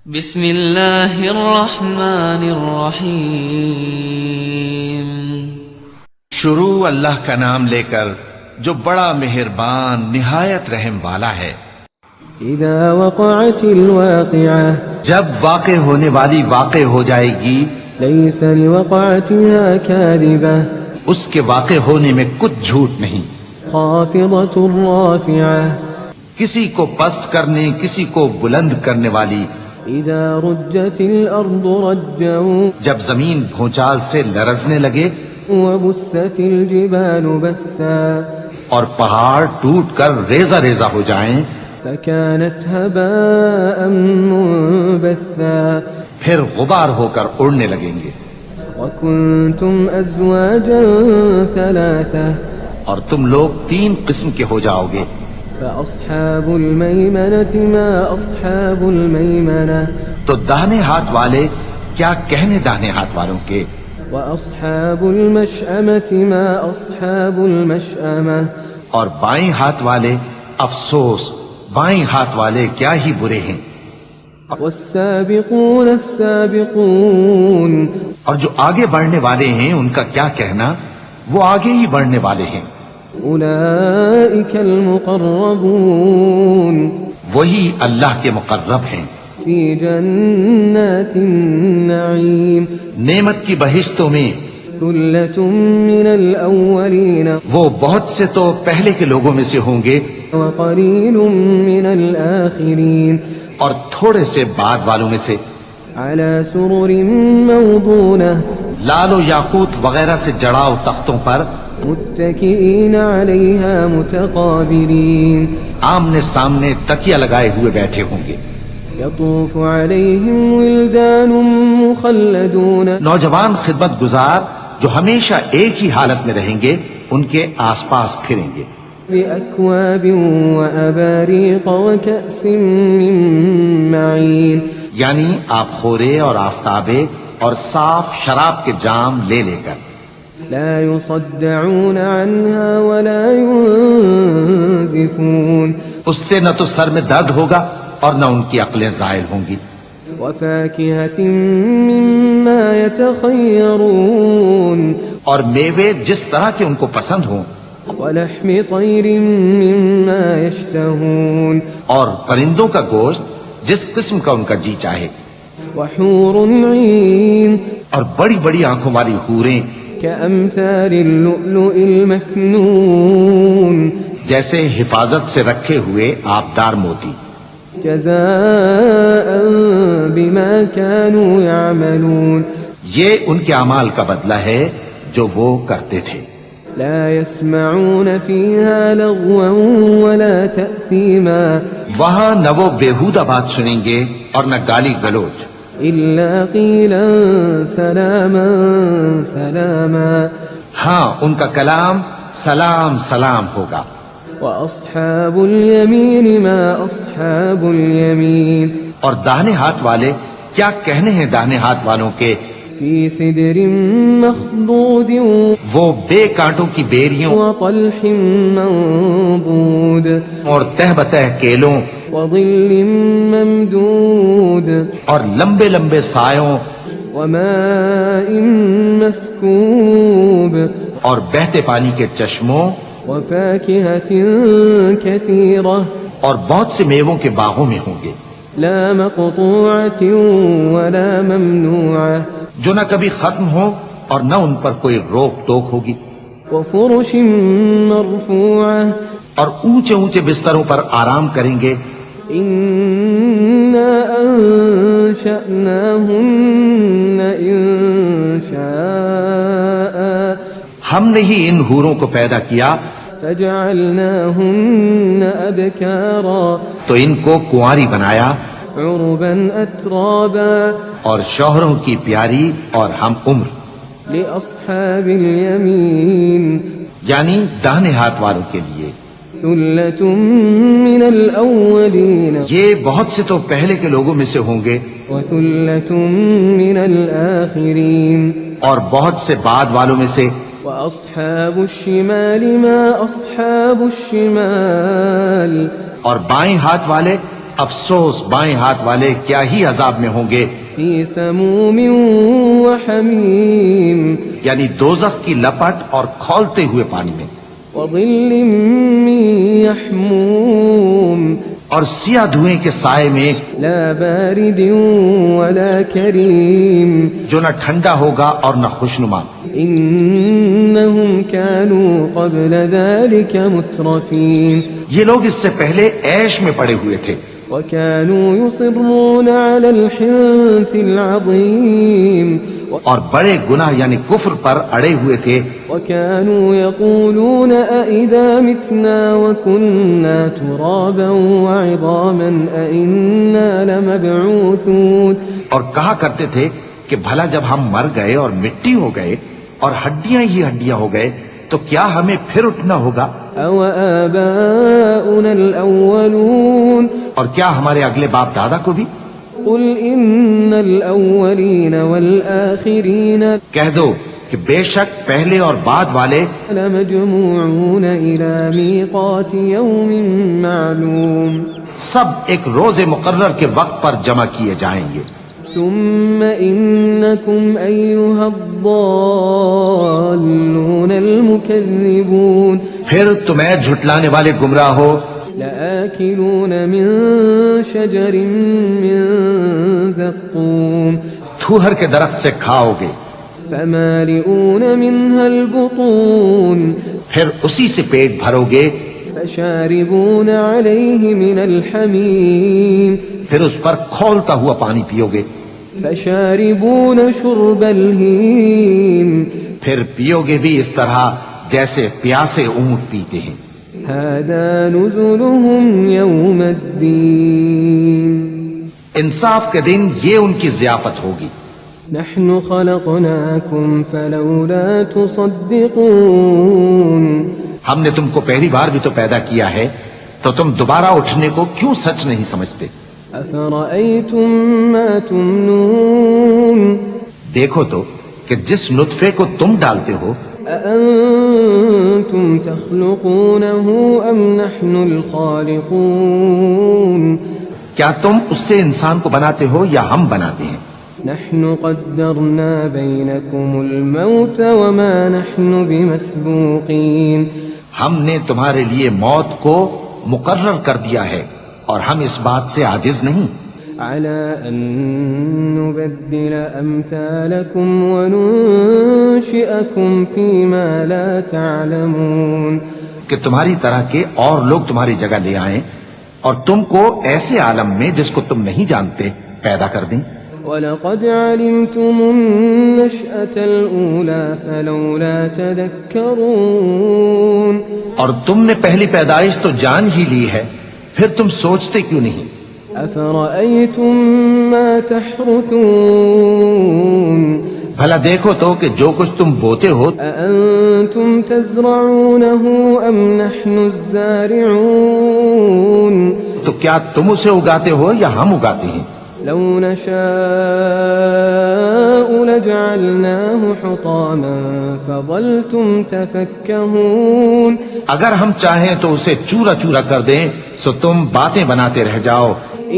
بسم اللہ الرحمن الرحیم۔ شروع اللہ کا نام لے کر جو بڑا مہربان نہایت رحم والا ہے۔ اذا وقعت الواقعہ، جب واقع ہونے والی واقع ہو جائے گی، لیس لوقعتها کاذبہ، اس کے واقع ہونے میں کچھ جھوٹ نہیں۔ خافضۃ رافعہ، کسی کو پست کرنے کسی کو بلند کرنے والی۔ اذا رجت الارض رجا، جب زمین بھونچال سے لرزنے لگے وبست الجبال بسا، اور پہاڑ ٹوٹ کر ریزہ ریزہ ہو جائیں، فكانت هباء منبثا، پھر غبار ہو کر اڑنے لگیں گے۔ وكنتم ازواجا ثلاثة، اور تم لوگ 3 قسم کے ہو جاؤ گے۔ فأصحاب الميمنة ما أصحاب الميمنة، تو داہنے ہاتھ والے کیا کہنے داہنے ہاتھ والوں کے، وأصحاب المشأمة ما أصحاب المشأمة، اور بائیں ہاتھ والے افسوس، بائیں ہاتھ والے کیا ہی برے ہیں۔ والسابقون السابقون، اور جو آگے بڑھنے والے ہیں ان کا کیا کہنا، وہ آگے ہی بڑھنے والے ہیں۔ أولئك المقربون، وہی اللہ کے مقرب ہیں۔ في جنات النعيم، نعمت کی بہشتوں میں، ثلة من الأولين وہ بہت سے تو پہلے کے لوگوں میں سے ہوں گے، وقليل من الآخرين، اور تھوڑے سے بعد والوں میں سے۔ على سرر موضونة، لال و یاقوت وغیرہ سے جڑاؤ تختوں پر، متكئين عليها متقابلين، آمنے سامنے تکیہ لگائے ہوئے بیٹھے ہوں گے۔ يطوف عليهم ولدان مخلدون، نوجوان خدمت گزار جو ہمیشہ ایک ہی حالت میں رہیں گے ان کے آس پاس پھریں گے۔ بأكواب وأباريق وكأس من معين، یعنی آپ خورے اور آفتابے اور صاف شراب کے جام لے لے کر۔ لا يصدعون عنها ولا ينزفون، اس سے نہ تو سر میں درد ہوگا اور نہ ان کی عقلیں زائل ہوں گی۔ وفاكهة مما يتخيرون، اور میوے جس طرح کے ان کو پسند ہوں، ولحم طير مما يشتهون، اور پرندوں کا گوشت جس قسم کا ان کا جی چاہے، وحور عين اور بڑی بڑی آنکھوں والی حوریں كأمثال اللؤلؤ المكنون، جیسے حفاظت سے رکھے ہوئے آبدار موتی۔ جزاء بما كانوا يعملون، یہ ان کے اعمال کا بدلہ ہے جو وہ کرتے تھے۔ لا يسمعون فيها لغوا ولا تأثيما، وہاں نہ وہ بیہودہ بات سنیں گے اور نہ گالی گلوچ، إلا قيلا سلاما سلاما، ہاں ان کا کلام سلام سلام ہوگا۔ وأصحاب اليمين ما أصحاب اليمين، اور داہنے ہاتھ والے کیا کہنے ہیں داہنے ہاتھ والوں کے، في سدر مخضود وہ بے کانٹوں کی بیریوں وطلح منضود، اور تہ بتہ کیلوں وظل ممدود، اور لمبے لمبے سایوں وماء مسكوب، اور بہتے پانی کے چشموں وفاكهة كثيرة، اور بہت سے میووں کے باغوں میں ہوں گے، لا مقطوعة ولا ممنوعة، جو نہ کبھی ختم ہو اور نہ ان پر کوئی روک ٹوک ہوگی، وفرش مرفوعة، اور اونچے اونچے بستروں پر آرام کریں گے۔ إنا أنشأناهن إنشاء، ہم نے ہی ان حوروں کو پیدا کیا فجعلناهن أبكارا، تو ان کو کنواری بنایا، عربا أترابا، اور شوہروں کی پیاری اور ہم عمر، لأصحاب اليمين، یعنی داہنے ہاتھ والوں کے لیے۔ ثلة من الأولين یہ بہت سے تو پہلے کے لوگوں میں سے ہوں گے وثلة من الآخرين، اور بہت سے بعد والوں میں سے۔ وأصحاب الشمال ما أصحاب الشمال، اور بائیں ہاتھ والے افسوس بائیں ہاتھ والے کیا ہی عذاب میں ہوں گے، في سموم وحميم یعنی دوزخ کی لپٹ اور کھولتے ہوئے پانی میں، وظل من يحموم اور سیاہ دھوئیں کے سائے میں، لا بارد ولا كريم جو نہ ٹھنڈا ہوگا اور نہ خوشنما۔ إنهم كانوا قبل ذلك مترفين یہ لوگ اس سے پہلے عیش میں پڑے ہوئے تھے، وكانوا يصرون على الحنث العظيم اور بڑے گناہ یعنی کفر پر اڑے ہوئے تھے، وكانوا يقولون أئذا متنا وكنا ترابا وعظاما أئنا لمبعوثون، اور کہا کرتے تھے کہ بھلا جب ہم مر گئے اور مٹی ہو گئے اور ہڈیاں ہی ہڈیاں ہو گئے تو کیا ہمیں پھر اٹھنا ہوگا؟ أو آباؤنا الأولون اور کیا ہمارے اگلے باپ دادا کو بھی؟ قل إن الأولين والآخرين کہہ دو کہ بے شک پہلے اور بعد والے لمجموعون إلى ميقات يوم معلوم سب ایک روز مقرر کے وقت پر جمع کیے جائیں گے، ثم إنكم أيها الضالون المكذبون پھر تمہیں جھٹلانے والے گمراہ ہو، لآكلون من شجر من زقوم تھوہر کے درخت سے کھاؤ گے، فمالئون منها البطون پھر اسی سے پیٹ بھرو گے، فشاربون عليه من الحميم پھر اس پر کھولتا ہوا پانی پیو گے، فشاربون شرب الهيم پھر پیو گے بھی اس طرح جیسے پیاسے اونٹ پیتے ہیں۔ هذا نزلهم يوم الدين انصاف کے دن یہ ان کی ضیافت ہوگی۔ نحن خلقناكم فلولا تصدقون ہم نے تم کو پہلی بار بھی تو پیدا کیا ہے تو تم دوبارہ اٹھنے کو کیوں سچ نہیں سمجھتے؟ أفرأيتم ما تمنون دیکھو تو کہ جس نطفے کو تم ڈالتے ہو أأنتم تخلقونه أم نحن الخالقون کیا تم اس سے انسان کو بناتے ہو یا ہم بناتے ہیں؟ نحن قدرنا بينكم الموت وما نحن بمسبوقين ہم نے تمہارے لیے موت کو مقرر کر دیا ہے اور ہم اس بات سے عاجز نہیں على أن نبدل أمثالكم وننشئكم فيما لا تعلمون کہ تمہاری طرح کے اور لوگ تمہاری جگہ لے آئیں اور تم کو ایسے عالم میں جس کو تم نہیں جانتے پیدا کر دیں۔ وَلَقَدْ عَلِمْتُمُ النَّشْأَةَ الْأُولَى فَلَوْلَا تَذَكَّرُونَ اور تم نے پہلی پیدائش تو جان ہی لی ہے، پھر تم سوچتے کیوں نہیں؟ أَفَرَأَيْتُم مَّا تَحْرُثُونَ بھلا دیکھو تو کہ جو کچھ تم بوتے ہو أَأَنتُمْ تَزْرَعُونَهُ أَمْ نَحْنُ الزَّارِعُونَ تو کیا تم اسے اگاتے ہو یا ہم اگاتے ہیں؟ لو نشاء لجعلناه حطاما فظلتم تفكهون اگر ہم چاہیں تو اسے چورا چورا کر دیں سو تم باتیں بناتے رہ جاؤ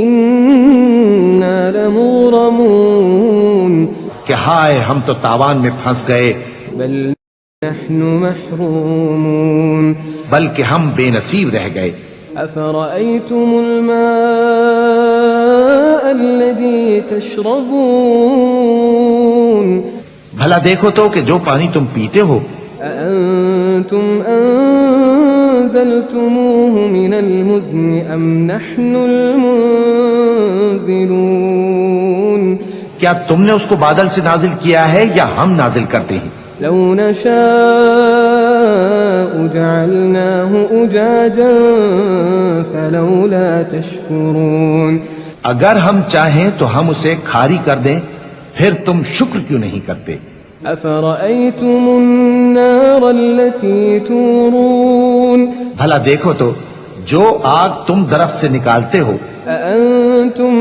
إنا لمغرمون کہ ہائے ہم تو تاوان میں پھنس گئے، بل نحن محرومون بلکہ ہم بے نصیب رہ گئے۔ أفرأيتم الماء الذي تشربون بھلا دیکھو تو کہ جو پانی تم پیتے ہو أأنتم أنزلتموه من المزن أم نحن المنزلون کیا تم نے اس کو بادل سے نازل کیا ہے یا ہم نازل کرتے ہیں؟ لو نشاء جعلناه أجاجا فلولا تشكرون اگر ہم چاہیں تو ہم اسے کھاری کر دیں، پھر تم شکر کیوں نہیں کرتے؟ أفرأيتم النار التي تورون بھلا دیکھو تو جو آگ تم درخت سے نکالتے ہو أأنتم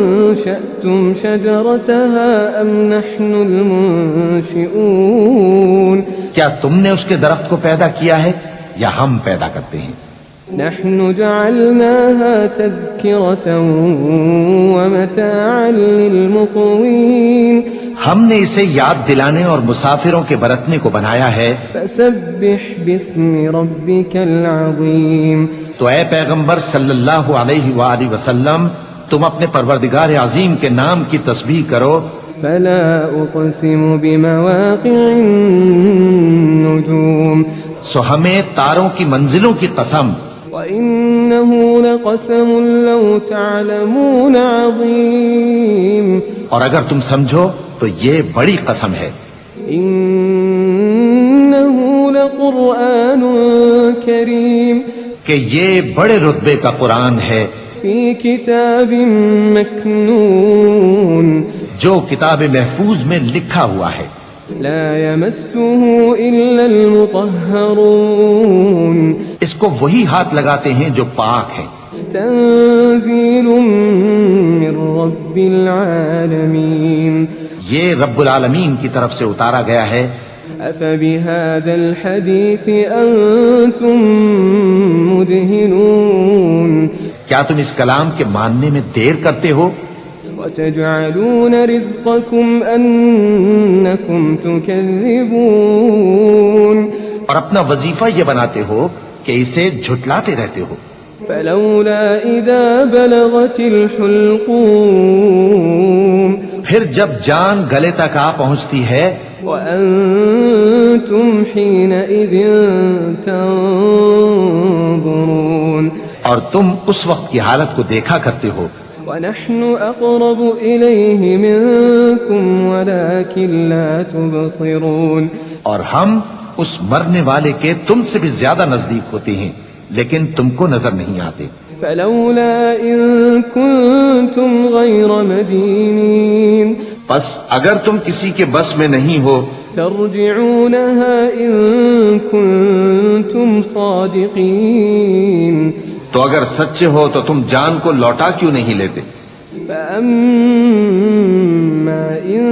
أنشأتم شجرتها أم نحن المنشئون کیا تم نے اس کے درخت کو پیدا کیا ہے یا ہم پیدا کرتے ہیں؟ نحن جعلناها تذكرة ومتاعا للمقوين ہم نے اسے یاد دلانے اور مسافروں کے برتنے کو بنایا ہے. فسبح باسم ربك العظيم. تو اے پیغمبر صلی اللہ علیہ وآلہ وسلم تم اپنے پروردگار عظیم کے نام کی تسبیح کرو. فلا أقسم بمواقع النجوم سو ہمیں تاروں کی منزلوں کی قسم. وإنه لقسم لو تعلمون عظيم. اور اگر تم سمجھو تو یہ بڑی قسم ہے. إنه لقرآن كريم. کہ یہ بڑے رتبے کا قرآن ہے في كتاب مكنون. جو کتاب محفوظ میں لکھا ہوا ہے. لا يمسه إلا المطهرون. اس کو وہی ہاتھ لگاتے ہیں جو پاک ہیں. تنزيل من رب العالمين. یہ رب العالمین کی طرف سے اتارا گیا ہے. أفبهذا الحديث أنتم مدهنون. کیا تم اس کلام کے ماننے میں دیر کرتے ہو؟ وتجعلون رزقكم أنكم تكذبون. اور اپنا وظیفہ یہ بناتے ہو کہ اسے جھٹلاتے رہتے ہو. فلولا إذا بلغت الحلقوم. پھر جب جان گلے تک آ پہنچتی ہے وأنتم حينئذ تنظرون. اور تم اس وقت کی حالت کو دیکھا کرتے ہو. ونحن أقرب إليه منكم ولكن لا تبصرون. اور ہم اس مرنے والے کے تم سے بھی زیادہ نزدیک ہوتے ہیں لیکن تم کو نظر نہیں آتے. فلولا إن كنتم غير مدينين. پس اگر تم کسی کے بس میں نہیں ہو ترجعونها إن كنتم صادقين. تو اگر سچے ہو تو تم جان کو لوٹا کیوں نہیں لیتے؟ فأما إن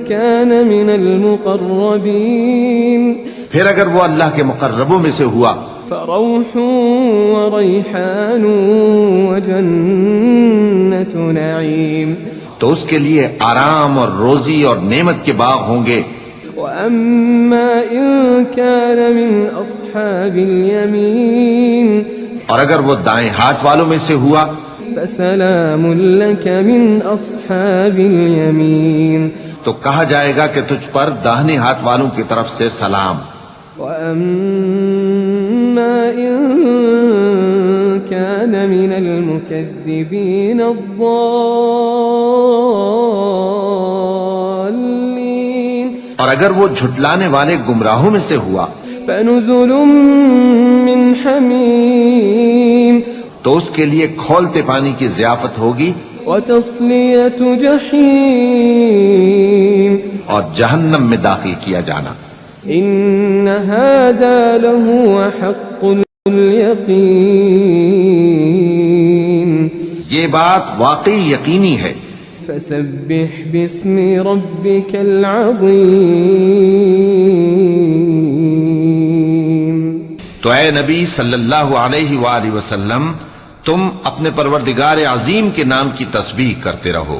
كان من المقربين. پھر اگر وہ اللہ کے مقربوں میں سے ہوا فروح وريحان وجنة نعيم. تو اس کے لیے آرام اور روزی اور نعمت کے باغ ہوں گے. وأما إن كان من أصحاب اليمين. اور اگر وہ دائیں ہاتھ والوں میں سے ہوا فسلام لك من أصحاب اليمين. تو کہا جائے گا کہ تجھ پر داہنے ہاتھ والوں کی طرف سے سلام. وأما إن كان من المكذبين الضالين. اور اگر وہ جھٹلانے والے گمراہوں میں سے ہوا فنزل من حميم. تو اس کے لیے کھولتے پانی کی ضیافت ہوگی وتصلية جحيم. اور جہنم میں داخل کیا جانا. إن هذا لهو حق اليقين. یہ بات واقعی یقینی ہے. فسبح باسم ربك العظيم. تو اے نبی صلی اللہ علیہ وآلہ وسلم تم اپنے پروردگار عظیم کے نام کی تسبیح کرتے رہو.